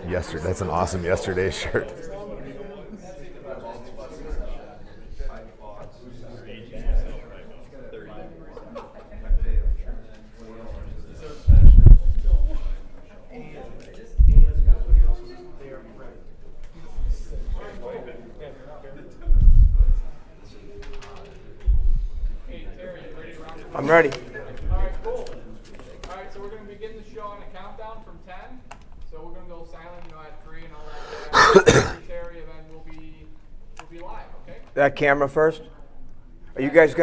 Yesterday, that's an awesome yesterday shirt. I'm ready. All right, cool. All right, so we're going to begin the show on a countdown from 10. So we're going to go silent, at 3 and all that. Terry, and then we'll be live, okay? That camera first. Are you guys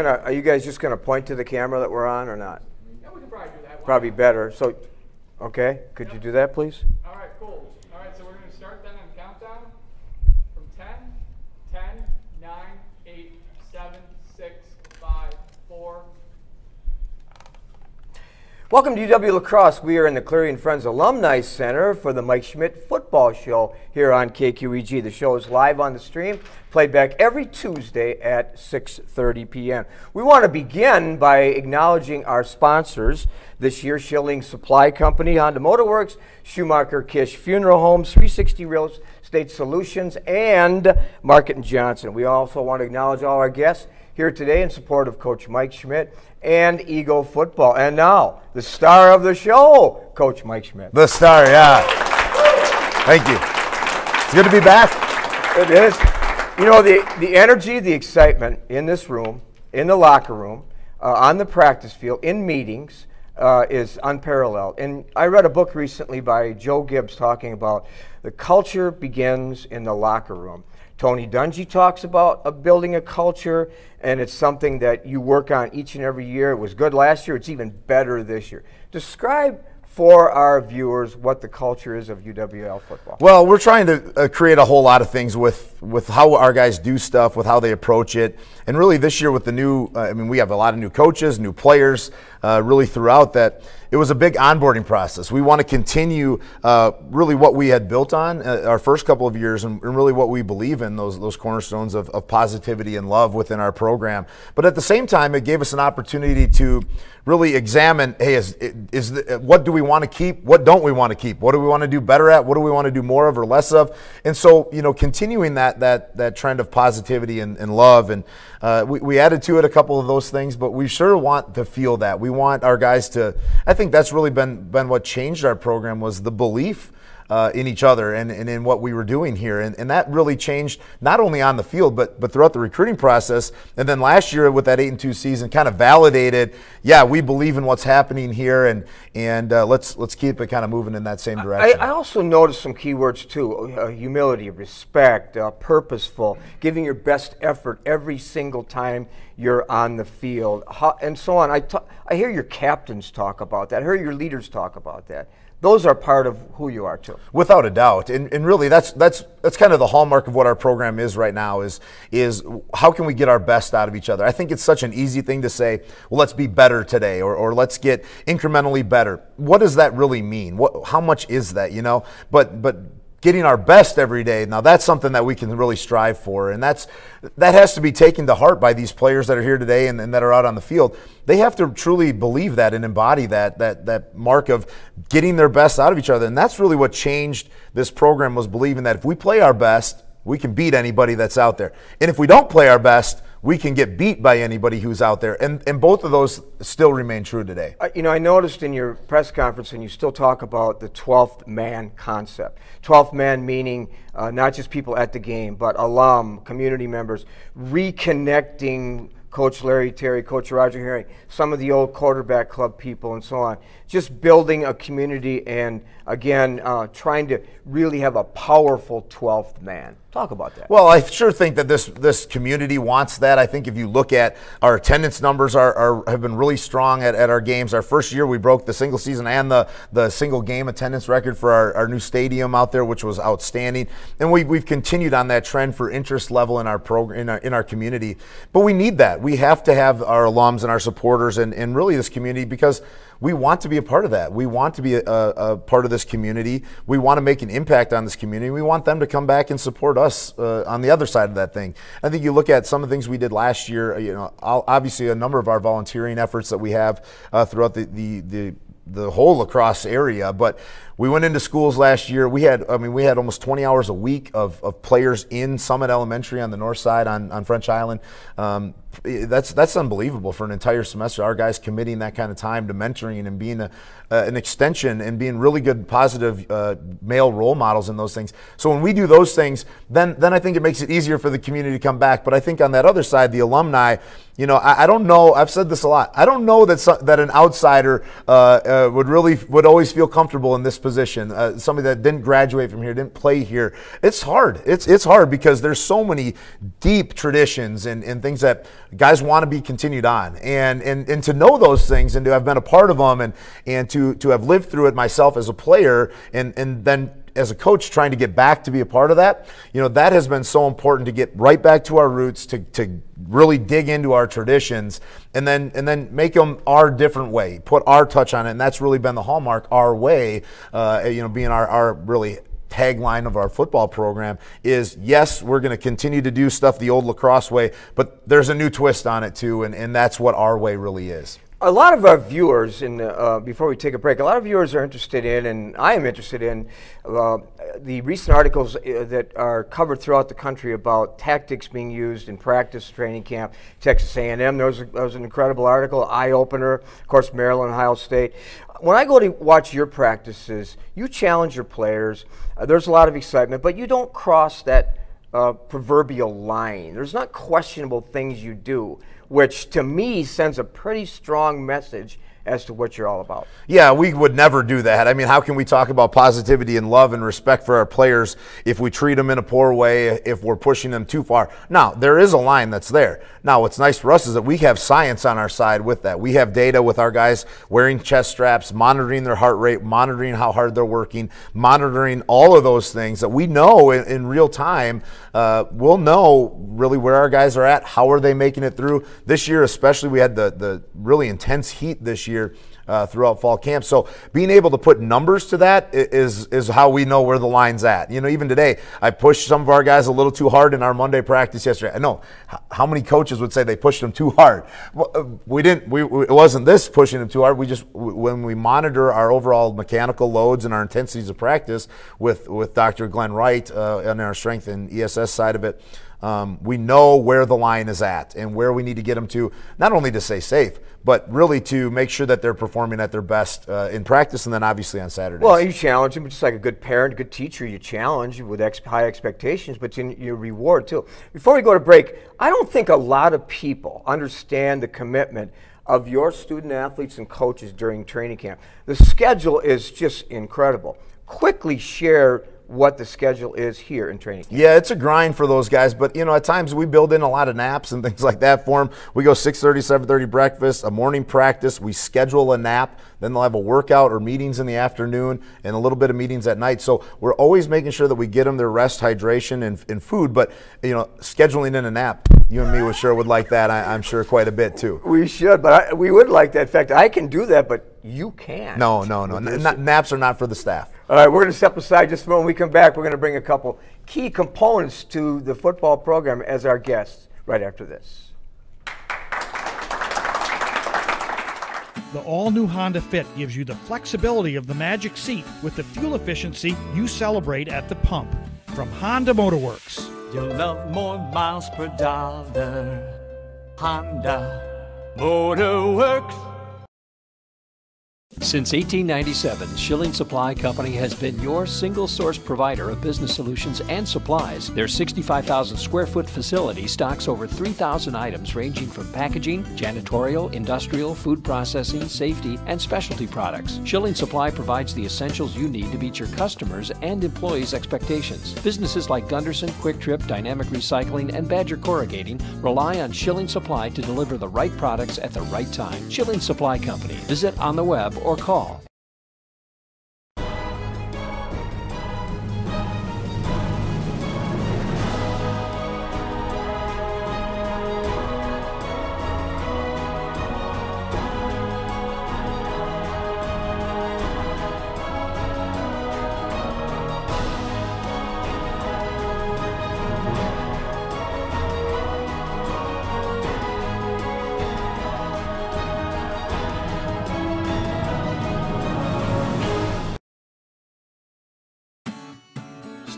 just gonna point to the camera that we're on or not? Yeah, we can probably do that. Probably better. So, okay, could you do that, please? All right, cool. All right, so we're going to start then on countdown from 10, 10, 9, 8, 7, 6, 5, 4. Welcome to UW-La Crosse. We are in the Cleary and Friends Alumni Center for the Mike Schmidt Football Show here on KQEG. The show is live on the stream, played back every Tuesday at 6:30 p.m. We want to begin by acknowledging our sponsors this year: Schilling Supply Company, Honda Motorworks, Schumacher Kish Funeral Homes, 360 Real Estate Solutions, and Market & Johnson. We also want to acknowledge all our guests here today in support of Coach Mike Schmidt and Eagle Football. And now, the star of the show, Coach Mike Schmidt. The star, yeah. Thank you. It's good to be back. It is. You know, the energy, the excitement in this room, in the locker room, on the practice field, in meetings, is unparalleled. And I read a book recently by Joe Gibbs talking about the culture begins in the locker room. Tony Dungy talks about building a culture, and it's something that you work on each and every year. It was good last year. It's even better this year. Describe for our viewers what the culture is of UWL football. Well, we're trying to create a whole lot of things with how our guys do stuff, with how they approach it. And really this year with the new, we have a lot of new coaches, new players, really throughout that. It was a big onboarding process. We want to continue really what we had built on our first couple of years and really what we believe in, those cornerstones of positivity and love within our program. But at the same time, it gave us an opportunity to really examine, hey, what do we want to keep? What don't we want to keep? What do we want to do better at? What do we want to do more of or less of? And so, continuing that trend of positivity and love. And we added to it a couple of those things, but we sure want to feel that. We want our guys to, I think that's really been what changed our program, was the belief in each other and in what we were doing here. And that really changed not only on the field, but throughout the recruiting process. And then last year with that 8-2 season kind of validated, yeah, we believe in what's happening here, and let's keep it kind of moving in that same direction. I also noticed some keywords too: humility, respect, purposeful, giving your best effort every single time you're on the field, and so on. I hear your captains talk about that. I hear your leaders talk about that. Those are part of who you are too. Without a doubt. And really that's kind of the hallmark of what our program is right now is how can we get our best out of each other? I think it's such an easy thing to say, well, let's be better today, or let's get incrementally better. What does that really mean? How much is that, But getting our best every day, now that's something that we can really strive for, and that has to be taken to heart by these players that are here today and that are out on the field. They have to truly believe that and embody that mark of getting their best out of each other, and that's really what changed this program, was believing that if we play our best, we can beat anybody that's out there. And if we don't play our best, we can get beat by anybody who's out there. And both of those still remain true today. I noticed in your press conference, and you still talk about the 12th man concept. 12th man meaning not just people at the game, but alum, community members, reconnecting Coach Larry Terry, Coach Roger Herring, some of the old quarterback club people, and so on. Just building a community and, again, trying to really have a powerful 12th man. Talk about that. Well, I sure think that this community wants that. I think if you look at our attendance numbers have been really strong at our games. Our first year, we broke the single season and the single game attendance record for our new stadium out there, which was outstanding. And we've continued on that trend for interest level in our program, in our community. But we need that. We have to have our alums and our supporters and really this community, because we want to be a part of that. We want to be a part of this community. We want to make an impact on this community. We want them to come back and support us on the other side of that thing. I think you look at some of the things we did last year, obviously a number of our volunteering efforts that we have throughout the the whole La Crosse area, but we went into schools last year. We had almost 20 hours a week of players in Summit Elementary on the north side on French Island. That's unbelievable for an entire semester. Our guys committing that kind of time to mentoring and being an extension and being really good, positive male role models in those things. So when we do those things, then I think it makes it easier for the community to come back. But I think on that other side, the alumni, I don't know. I've said this a lot. I don't know that an outsider would always feel comfortable in this position. Somebody that didn't graduate from here, didn't play here. It's hard. It's hard because there's so many deep traditions and things that guys want to be continued on, and to know those things and to have been a part of them and to have lived through it myself as a player and then as a coach trying to get back to be a part of that, that has been so important to get right back to our roots, to really dig into our traditions and then make them our different way, put our touch on it. And that's really been the hallmark, our way, being our really tagline of our football program is, yes, we're going to continue to do stuff the old La Crosse way, but there's a new twist on it too, and that's what our way really is. A lot of our viewers, before we take a break, a lot of viewers are interested in, and I am interested in, the recent articles that are covered throughout the country about tactics being used in practice training camp. Texas A&M, there was an incredible article, eye-opener, of course, Maryland, Ohio State. When I go to watch your practices, you challenge your players. There's a lot of excitement, but you don't cross that proverbial line. There's not questionable things you do, which to me sends a pretty strong message as to what you're all about. Yeah, we would never do that. I mean, how can we talk about positivity and love and respect for our players if we treat them in a poor way, if we're pushing them too far? Now, there is a line that's there. Now, what's nice for us is that we have science on our side with that. We have data with our guys wearing chest straps, monitoring their heart rate, monitoring how hard they're working, monitoring all of those things that we know in real time. We'll know really where our guys are at, how are they making it through. This year especially, we had the really intense heat this year throughout fall camp. So being able to put numbers to that is how we know where the line's at. Even today, I pushed some of our guys a little too hard in our Monday practice yesterday. I know how many coaches would say they pushed them too hard. Well, we didn't. It wasn't this pushing them too hard. When we monitor our overall mechanical loads and our intensities of practice with Dr. Glenn Wright on our strength and ESS side of it, we know where the line is at and where we need to get them to, not only to stay safe, but really to make sure that they're performing at their best in practice and then obviously on Saturdays. Well, you challenge them, just like a good parent, a good teacher, you challenge with high expectations, but you reward too. Before we go to break, I don't think a lot of people understand the commitment of your student athletes and coaches during training camp. The schedule is just incredible. Quickly share what the schedule is here in training camp. Yeah, it's a grind for those guys, but at times we build in a lot of naps and things like that for them. We go 6:30, 7:30 breakfast, a morning practice, we schedule a nap, then they'll have a workout or meetings in the afternoon and a little bit of meetings at night. So we're always making sure that we get them their rest, hydration, and food, but scheduling in a nap, you and me would like that, I'm sure, quite a bit too. We should, but we would like that. In fact, I can do that, but you can't. No. Naps are not for the staff. All right, we're going to step aside just for when we come back. We're going to bring a couple key components to the football program as our guests right after this. The all-new Honda Fit gives you the flexibility of the magic seat with the fuel efficiency you celebrate at the pump. From Honda Motorworks. You'll love more miles per dollar. Honda Motorworks. Since 1897, Schilling Supply Company has been your single-source provider of business solutions and supplies. Their 65,000 square foot facility stocks over 3,000 items ranging from packaging, janitorial, industrial, food processing, safety, and specialty products. Schilling Supply provides the essentials you need to meet your customers' and employees' expectations. Businesses like Gunderson, Quick Trip, Dynamic Recycling, and Badger Corrugating rely on Schilling Supply to deliver the right products at the right time. Schilling Supply Company. Visit on the web or call.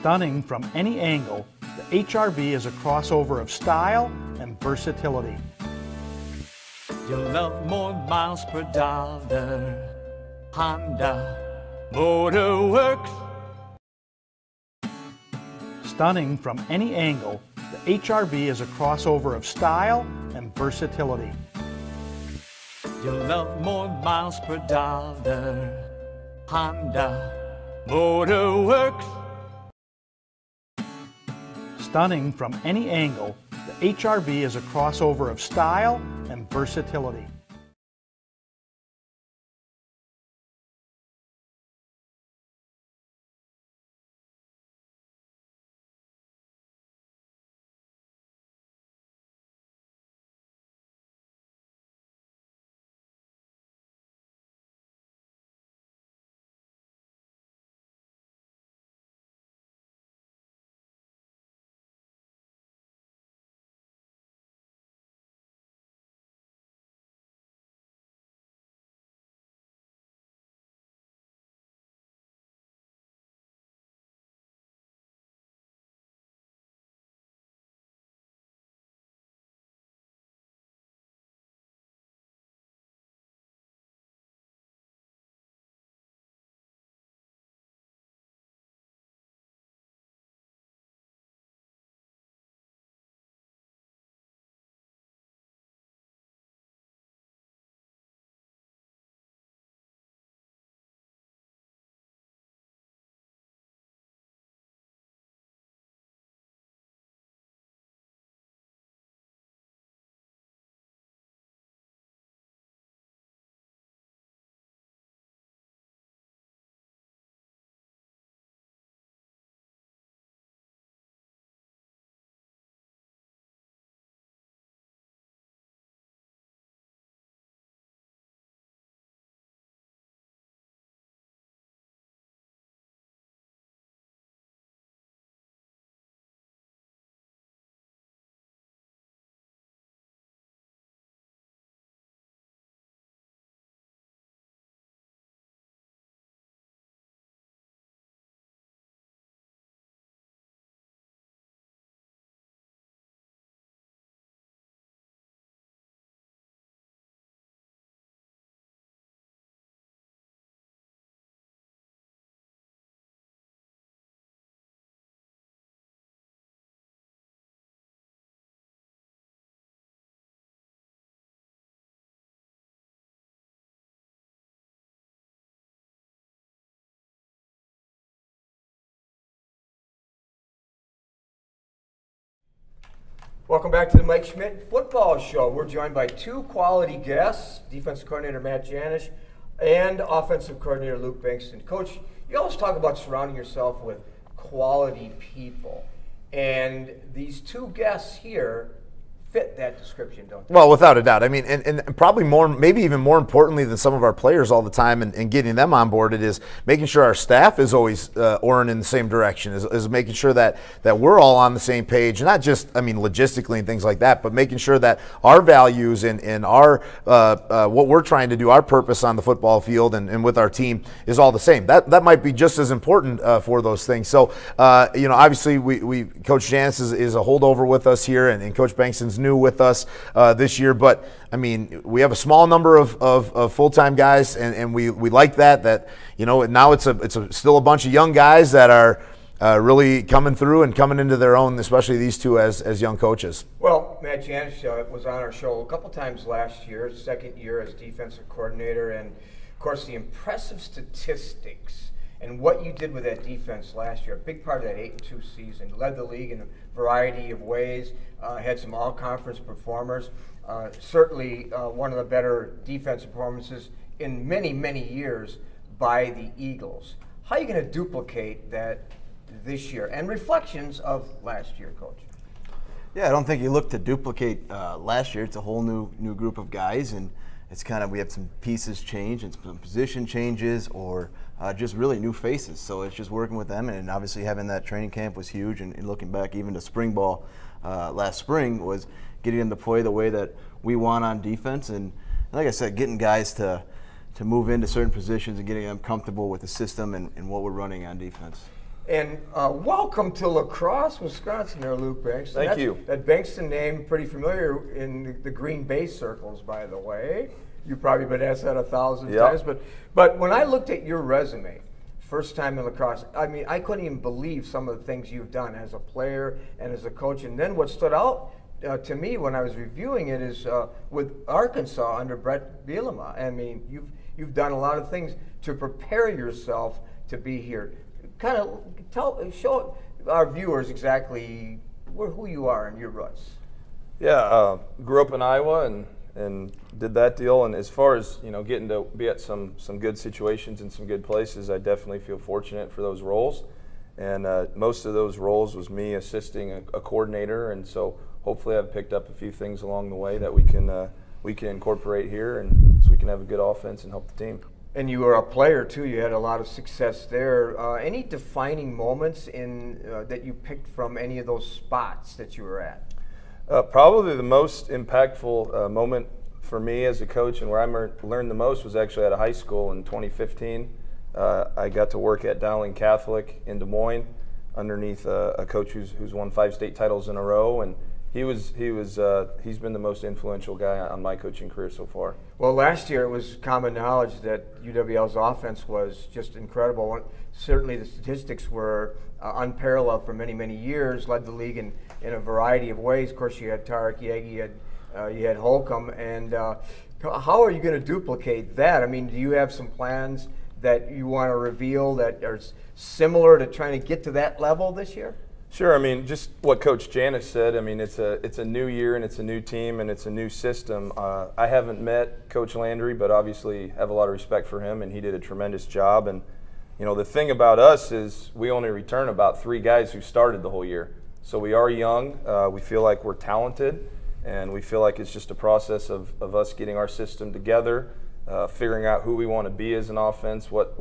Stunning from any angle, the HRV is a crossover of style and versatility. You'll love more miles per dollar. Honda Motor Works. Stunning from any angle, the HRV is a crossover of style and versatility. You'll love more miles per dollar. Honda Motor Works. Stunning from any angle, the HRV is a crossover of style and versatility. Welcome back to the Mike Schmidt Football Show. We're joined by two quality guests, defensive coordinator Matt Janisch and offensive coordinator Luke Bankston. Coach, you always talk about surrounding yourself with quality people, and these two guests here fit that description, don't they? Well, without a doubt. I mean, and probably more, maybe even more importantly than some of our players all the time and getting them on board, it is making sure our staff is always oaring in the same direction, is making sure that we're all on the same page, not just, I mean, logistically and things like that, but making sure that our values and our what we're trying to do, our purpose on the football field and with our team is all the same. That might be just as important for those things. So, obviously, we Coach Janisch is a holdover with us here, and Coach Bankston's new with us this year, but I mean, we have a small number of full-time guys, and we like that now it's still a bunch of young guys that are really coming through and coming into their own, especially these two as young coaches. Well, Matt Janisch was on our show a couple times last year, second year as defensive coordinator, and of course the impressive statistics and what you did with that defense last year, a big part of that 8-2 season, led the league in a variety of ways, had some all-conference performers, certainly one of the better defensive performances in many, many years by the Eagles. How are you going to duplicate that this year? And reflections of last year, Coach? Yeah, I don't think you look to duplicate last year. It's a whole new group of guys, and it's kind of, we have some pieces change and some position changes, or just really new faces. So it's just working with them, and obviously having that training camp was huge. And looking back even to spring ball last spring was getting them to play the way that we want on defense. And like I said, getting guys to move into certain positions and getting them comfortable with the system and what we're running on defense. And welcome to La Crosse, Wisconsin there, Luke Bankston. Thank you. That Bankston name, pretty familiar in the Green Bay circles, by the way. You've probably been asked that 1,000 times. But when I looked at your resume, first time in La Crosse, I mean, I couldn't even believe some of the things you've done as a player and as a coach. And then what stood out to me when I was reviewing it is with Arkansas under Brett Bielema. I mean, you've done a lot of things to prepare yourself to be here. Kind of show our viewers exactly who you are and your roots. Yeah, grew up in Iowa and did that deal. And as far as getting to be at some good situations and some good places, I definitely feel fortunate for those roles. And most of those roles was me assisting a coordinator, and so hopefully I've picked up a few things along the way that we can incorporate here, and so we can have a good offense and help the team. And you were a player too. You had a lot of success there. Any defining moments that you picked from any of those spots that you were at? Probably the most impactful moment for me as a coach and where I learned the most was actually at a high school in 2015. I got to work at Dowling Catholic in Des Moines underneath a coach who's won 5 state titles in a row, and he's been the most influential guy on my coaching career so far. Well, last year it was common knowledge that UWL's offense was just incredible. Certainly the statistics were unparalleled for many, many years, led the league in a variety of ways. Of course, you had Tarek Yagi, you had Holcomb, and how are you going to duplicate that? I mean, do you have some plans that you want to reveal that are similar to trying to get to that level this year? Sure. I mean, just what Coach Janis said. I mean, it's a new year and it's a new team and it's a new system. I haven't met Coach Landry, but obviously have a lot of respect for him, and he did a tremendous job. And the thing about us is we only return about 3 guys who started the whole year. So we are young. We feel like we're talented, and we feel like it's just a process of us getting our system together, figuring out who we want to be as an offense, what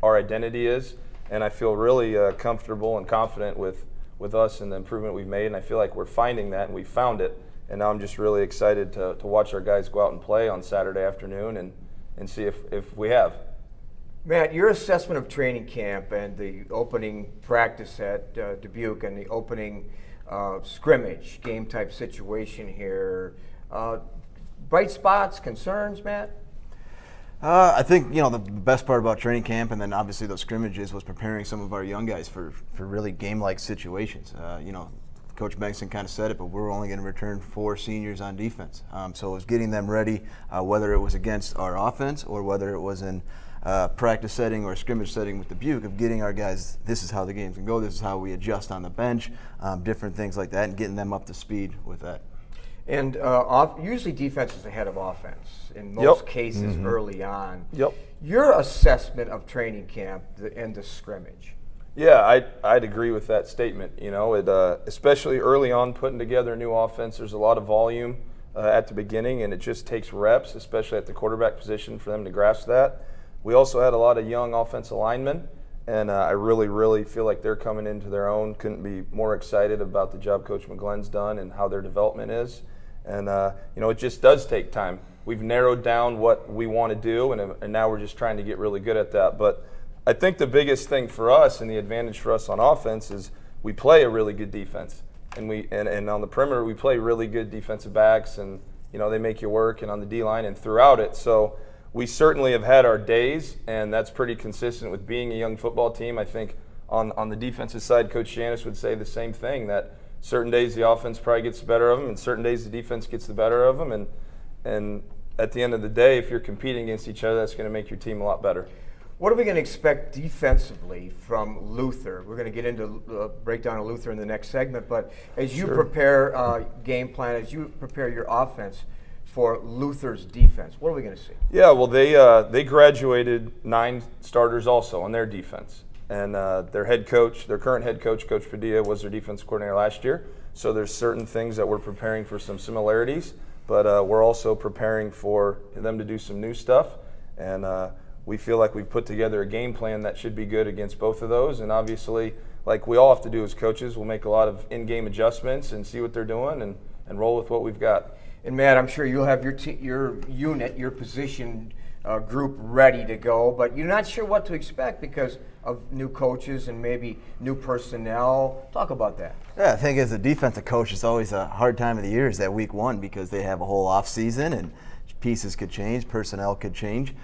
our identity is, and I feel really comfortable and confident with us and the improvement we've made, and I feel like we're finding that, and we found it, and now I'm just really excited to watch our guys go out and play on Saturday afternoon and see if we have. Matt, your assessment of training camp and the opening practice at Dubuque and the opening scrimmage game type situation here, bright spots, concerns, Matt? I think the best part about training camp and then obviously those scrimmages was preparing some of our young guys for really game-like situations. Coach Bankston kind of said it, but we're only going to return 4 seniors on defense. So it was getting them ready, whether it was against our offense or whether it was in practice setting or scrimmage setting with Dubuque, of getting our guys, this is how the games can go, this is how we adjust on the bench, different things like that, and getting them up to speed with that. And usually defense is ahead of offense in most cases early on. Yep. Your assessment of training camp and the scrimmage? Yeah, I'd agree with that statement. Especially early on, putting together a new offense, there's a lot of volume at the beginning, and it just takes reps, especially at the quarterback position, for them to grasp that. We also had a lot of young offensive linemen, and I really feel like they're coming into their own. Couldn't be more excited about the job Coach McGlenn's done and how their development is. And it just does take time. We've narrowed down what we want to do, and now we're just trying to get really good at that. But I think the biggest thing for us and the advantage for us on offense is we play a really good defense, and on the perimeter we play really good defensive backs, and they make you work, and on the D line and throughout it. So we certainly have had our days, and that's pretty consistent with being a young football team. I think on the defensive side, Coach Janis would say the same thing, that certain days the offense probably gets the better of them, and certain days the defense gets the better of them. And at the end of the day, if you're competing against each other, that's going to make your team a lot better. What are we going to expect defensively from Luther? We're going to get into breakdown of Luther in the next segment, but as you prepare game plan, as you prepare your offense for Luther's defense, what are we going to see? Yeah, well, they graduated 9 starters also on their defense. And their current head coach, Coach Padilla, was their defense coordinator last year. So there's certain things that we're preparing for some similarities, but we're also preparing for them to do some new stuff. And we feel like we've put together a game plan that should be good against both of those. And obviously, like we all have to do as coaches, we'll make a lot of in-game adjustments and see what they're doing and roll with what we've got. And Matt, I'm sure you'll have your unit, your position group ready to go, but you're not sure what to expect because of new coaches and maybe new personnel. Talk about that. Yeah, I think as a defensive coach, it's always a hard time of the year is that week one because they have a whole off season and pieces could change, personnel could change.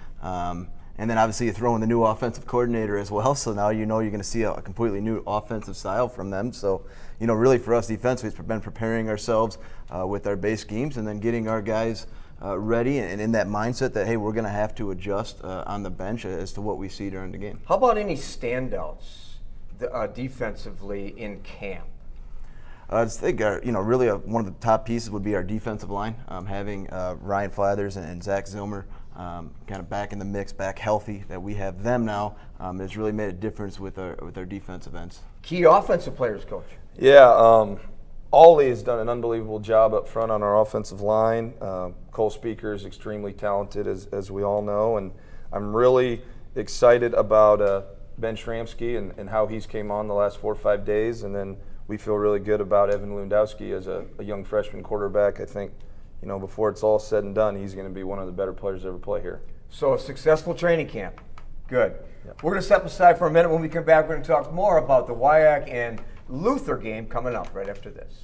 And then obviously you throw in the new offensive coordinator as well, so now you know you're going to see a completely new offensive style from them. So, really for us defensively, it's been preparing ourselves with our base schemes and then getting our guys ready and in that mindset that, hey, we're going to have to adjust on the bench as to what we see during the game. How about any standouts defensively in camp? I think really one of the top pieces would be our defensive line. Having Ryan Flathers and Zach Zilmer kind of back in the mix, back healthy, that we have them now, has really made a difference with our defensive ends. Key offensive players, Coach. Yeah, Ollie has done an unbelievable job up front on our offensive line. Cole Speaker is extremely talented, as we all know, and I'm really excited about Ben Shramsky and how he's came on the last 4 or 5 days, and then we feel really good about Evan Lewandowski as a young freshman quarterback. I think, before it's all said and done, he's going to be one of the better players to ever play here. So a successful training camp. Good. Yep. We're going to step aside for a minute. When we come back, we're going to talk more about the Wyack and Luther game coming up right after this.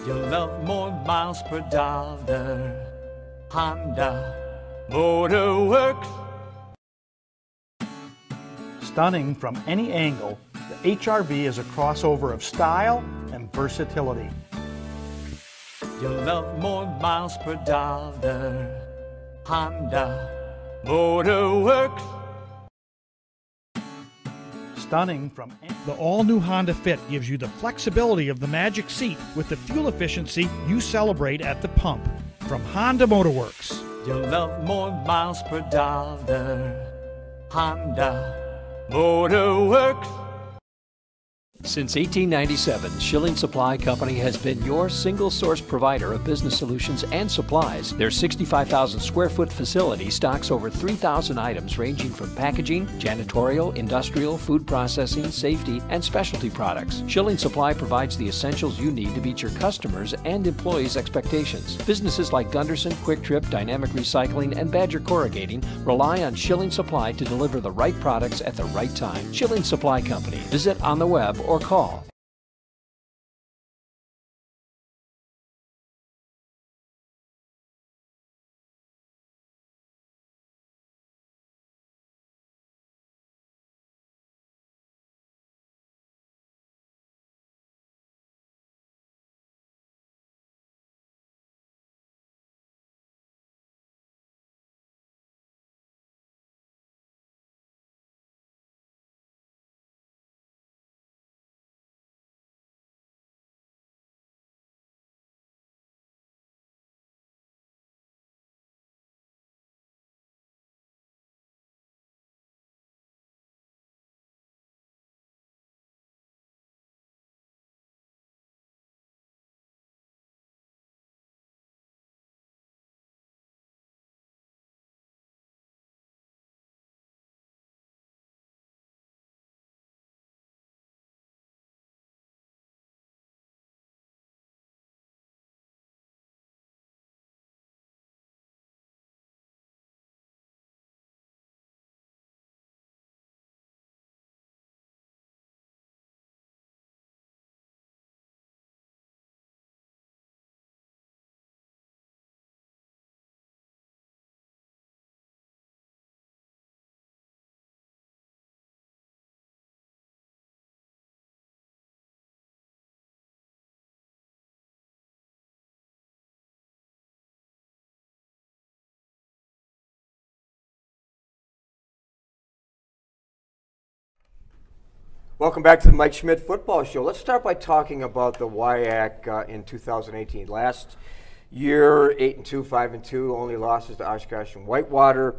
You'll love more miles per dollar. Honda Motor Works. Stunning from any angle, the HRV is a crossover of style and versatility. You'll love more miles per dollar. Honda Motor Works. Stunning from the all-new Honda Fit gives you the flexibility of the magic seat with the fuel efficiency you celebrate at the pump. From Honda Motorworks. You'll love more miles per dollar. Honda Motor Works. Since 1897, Schilling Supply Company has been your single source provider of business solutions and supplies. Their 65,000 square foot facility stocks over 3,000 items ranging from packaging, janitorial, industrial, food processing, safety, and specialty products. Schilling Supply provides the essentials you need to meet your customers' and employees' expectations. Businesses like Gunderson, Quick Trip, Dynamic Recycling, and Badger Corrugating rely on Schilling Supply to deliver the right products at the right time. Schilling Supply Company. Visit on the web or call Welcome back to the Mike Schmidt Football Show. Let's start by talking about the WIAC in 2018. Last year, 8-2, 5-2, only losses to Oshkosh and Whitewater.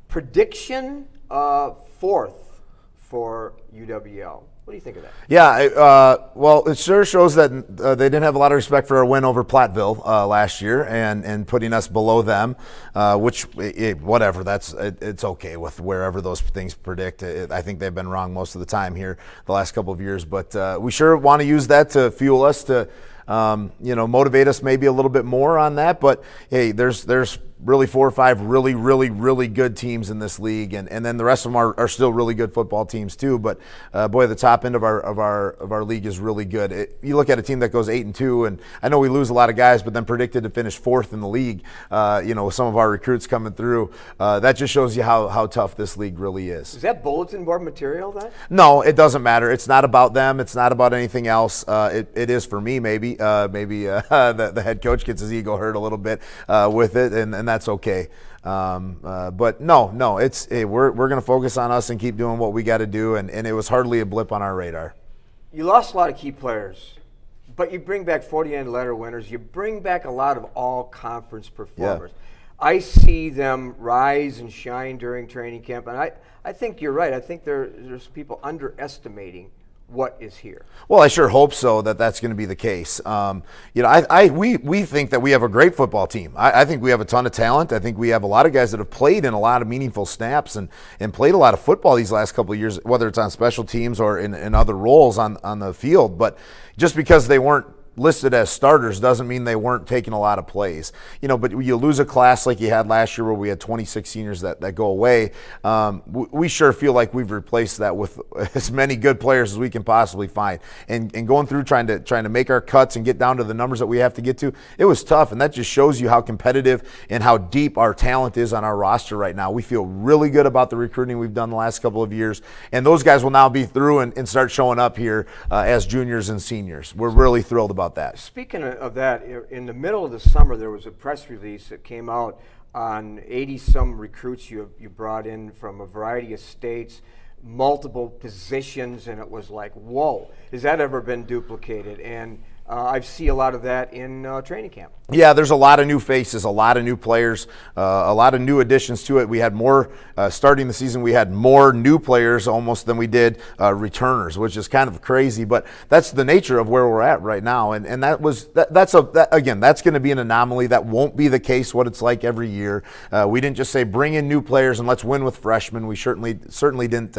Prediction, fourth for UWL. What do you think of that? Yeah, well, it sure shows that they didn't have a lot of respect for our win over Platteville last year and putting us below them, which, whatever, it's okay with wherever those things predict. I think they've been wrong most of the time here the last couple of years, but we sure want to use that to fuel us, to motivate us maybe a little bit more on that. But hey, there's really 4 or 5 really good teams in this league, and then the rest of them are still really good football teams too. But boy, the top end of our league is really good. You look at a team that goes 8-2, and I know we lose a lot of guys, but then predicted to finish 4th in the league. With some of our recruits coming through, that just shows you how tough this league really is. Is that bulletin board material then? No, it doesn't matter. It's not about them. It's not about anything else. It is for me, maybe. The head coach gets his ego hurt a little bit with it, and that's okay. But no, it's we're going to focus on us and keep doing what we got to do, and it was hardly a blip on our radar. You lost a lot of key players, but you bring back 40-end letter winners. You bring back a lot of all-conference performers. Yeah. I see them rise and shine during training camp, and I think you're right. I think there's people underestimating what is here. Well, I sure hope so that's going to be the case. We think that we have a great football team. I think we have a ton of talent. I think we have a lot of guys that have played in a lot of meaningful snaps and played a lot of football these last couple of years, whether it's on special teams or in other roles on the field. But just because they weren't listed as starters doesn't mean they weren't taking a lot of plays. But you lose a class like you had last year where we had 26 seniors that go away. We sure feel like we've replaced that with as many good players as we can possibly find. And going through trying to make our cuts and get down to the numbers that we have to get to, it was tough, and that just shows you how competitive and how deep our talent is on our roster right now. We feel really good about the recruiting we've done the last couple of years, and those guys will now be through and start showing up here as juniors and seniors. We're really thrilled about that. Speaking of that, in the middle of the summer, there was a press release that came out on 80-some recruits you brought in from a variety of states, multiple positions, and it was like, whoa, has that ever been duplicated? And I see a lot of that in training camp. Yeah, there's a lot of new faces, a lot of new players, a lot of new additions to it. We had more, starting the season, we had more new players almost than we did returners, which is kind of crazy, but that's the nature of where we're at right now. And that's going to be an anomaly. That won't be the case what it's like every year. We didn't just say bring in new players and let's win with freshmen. We certainly didn't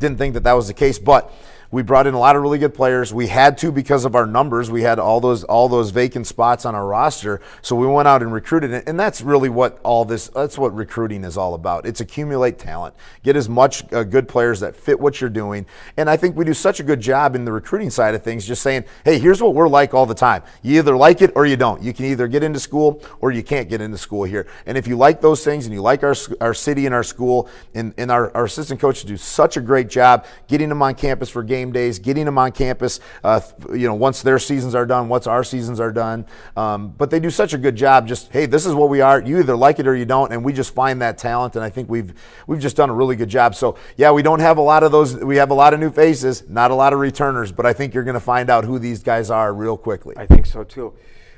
think that was the case, but we brought in a lot of really good players. We had to because of our numbers. We had all those vacant spots on our roster, so we went out and recruited it. And that's really that's what recruiting is all about. It's accumulate talent. Get as much good players that fit what you're doing. And I think we do such a good job in the recruiting side of things, just saying, hey, here's what we're like all the time. You either like it or you don't. You can either get into school or you can't get into school here. And if you like those things and you like our city and our school, and our assistant coaches do such a great job getting them on campus for game days, getting them on campus, once their seasons are done, once our seasons are done. But they do such a good job. Just, hey, this is what we are. You either like it or you don't, and we just find that talent. And I think we've just done a really good job. So yeah, we don't have a lot of those. We have a lot of new faces, not a lot of returners. But I think you're going to find out who these guys are real quickly. I think so too.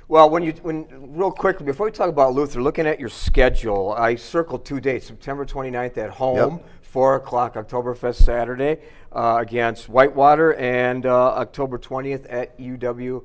Well, real quickly, before we talk about Luther, looking at your schedule, I circled 2 dates: September 29th at home. Yep. 4 o'clock, Oktoberfest Saturday against Whitewater, and October 20th at UW-Oshkosh.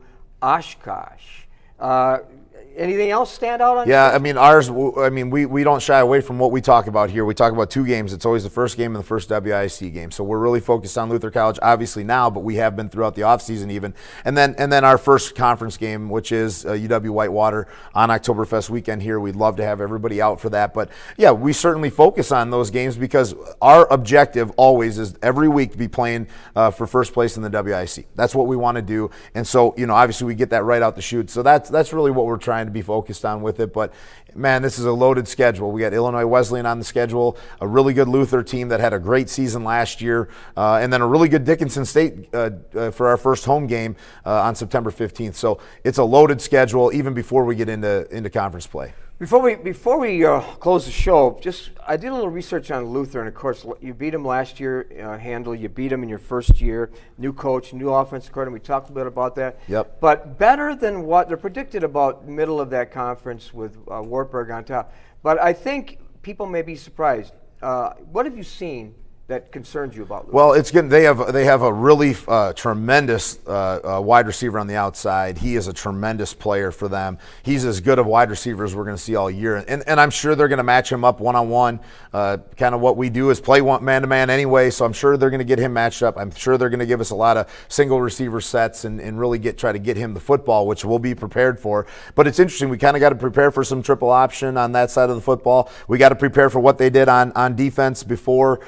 Anything else stand out on? Yeah, we don't shy away from what we talk about here. We talk about 2 games. It's always the first game and the first WIC game. So we're really focused on Luther College, obviously now, but we have been throughout the offseason even. And then our first conference game, which is UW-Whitewater on Oktoberfest weekend here. We'd love to have everybody out for that. But yeah, we certainly focus on those games because our objective always is every week to be playing for first place in the WIC. That's what we want to do. And so, obviously we get that right out the chute. So that's really what we're trying to be focused on with it. But man, this is a loaded schedule. We got Illinois Wesleyan on the schedule, a really good Luther team that had a great season last year, and then a really good Dickinson State for our first home game on September 15th. So it's a loaded schedule even before we get into conference play. Before we close the show, I did a little research on Luther, and of course you beat him last year. Handle, you beat him in your first year. New coach, new offensive coordinator. We talked a bit about that. Yep. But better than what they're predicted about middle of that conference with Wartburg on top. But I think people may be surprised. What have you seen that concerns you about Luther? Well, it's good. They have a really tremendous wide receiver on the outside. He is a tremendous player for them. He's as good a wide receiver as we're going to see all year. And I'm sure they're going to match him up one-on-one. Kind of what we do is play man-to-man anyway, so I'm sure they're going to get him matched up. I'm sure they're going to give us a lot of single receiver sets and really try to get him the football, which we'll be prepared for. But it's interesting. We kind of got to prepare for some triple option on that side of the football. We got to prepare for what they did on defense before.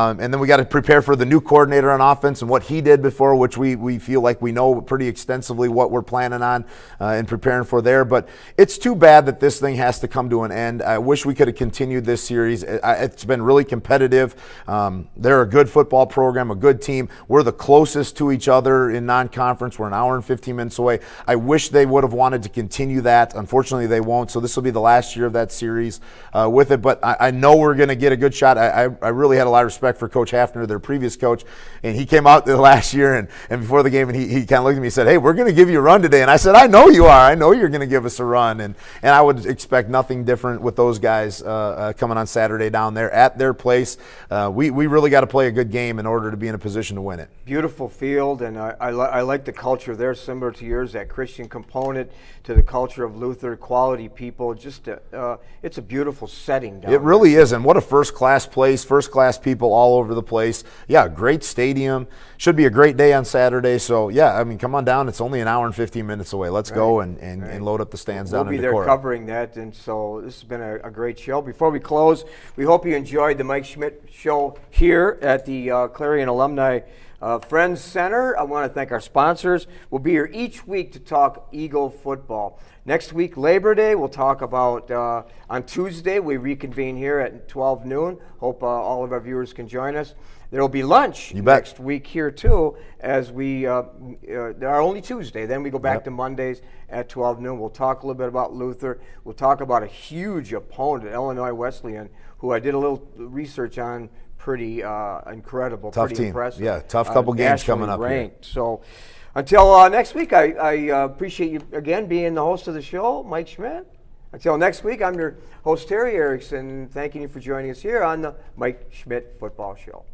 And then we got to prepare for the new coordinator on offense and what he did before, which we feel like we know pretty extensively what we're planning on and preparing for there. But it's too bad that this thing has to come to an end. I wish we could have continued this series. It's been really competitive. They're a good football program, a good team. We're the closest to each other in non-conference. We're an hour and 15 minutes away. I wish they would have wanted to continue that. Unfortunately, they won't. So this will be the last year of that series with it. But I know we're going to get a good shot. I really had a lot of respect for Coach Hafner, their previous coach, and he came out the last year and before the game, and he kind of looked at me and said, "Hey, we're going to give you a run today." And I said, "I know you are. I know you're going to give us a run." And I would expect nothing different with those guys coming on Saturday down there at their place. We really got to play a good game in order to be in a position to win it. Beautiful field, and I like the culture there, similar to yours, that Christian component to the culture of Luther, quality people. Just it's a beautiful setting down there. It really is, and what a first-class place, first-class people all over the place. Yeah, great stadium. Should be a great day on Saturday. So, yeah, I mean, come on down. It's only an hour and 15 minutes away. Let's go and load up the stands down in the court. We'll be there covering that, and so this has been a great show. Before we close, we hope you enjoyed the Mike Schmidt Show here at the Clarion Alumni Friends Center. I want to thank our sponsors. We'll be here each week to talk Eagle football. Next week, Labor Day, we'll talk about, on Tuesday, we reconvene here at 12 noon. Hope all of our viewers can join us. There will be lunch next week here, too, as we are only Tuesday. Then we go back to Mondays at 12 noon. We'll talk a little bit about Luther. We'll talk about a huge opponent, Illinois Wesleyan, who I did a little research on. Pretty incredible, tough pretty team. impressive. Yeah, tough couple games coming up ranked. Here. So until next week, I appreciate you again being the host of the show, Mike Schmidt. Until next week, I'm your host, Terry Erickson, thanking you for joining us here on the Mike Schmidt Football Show.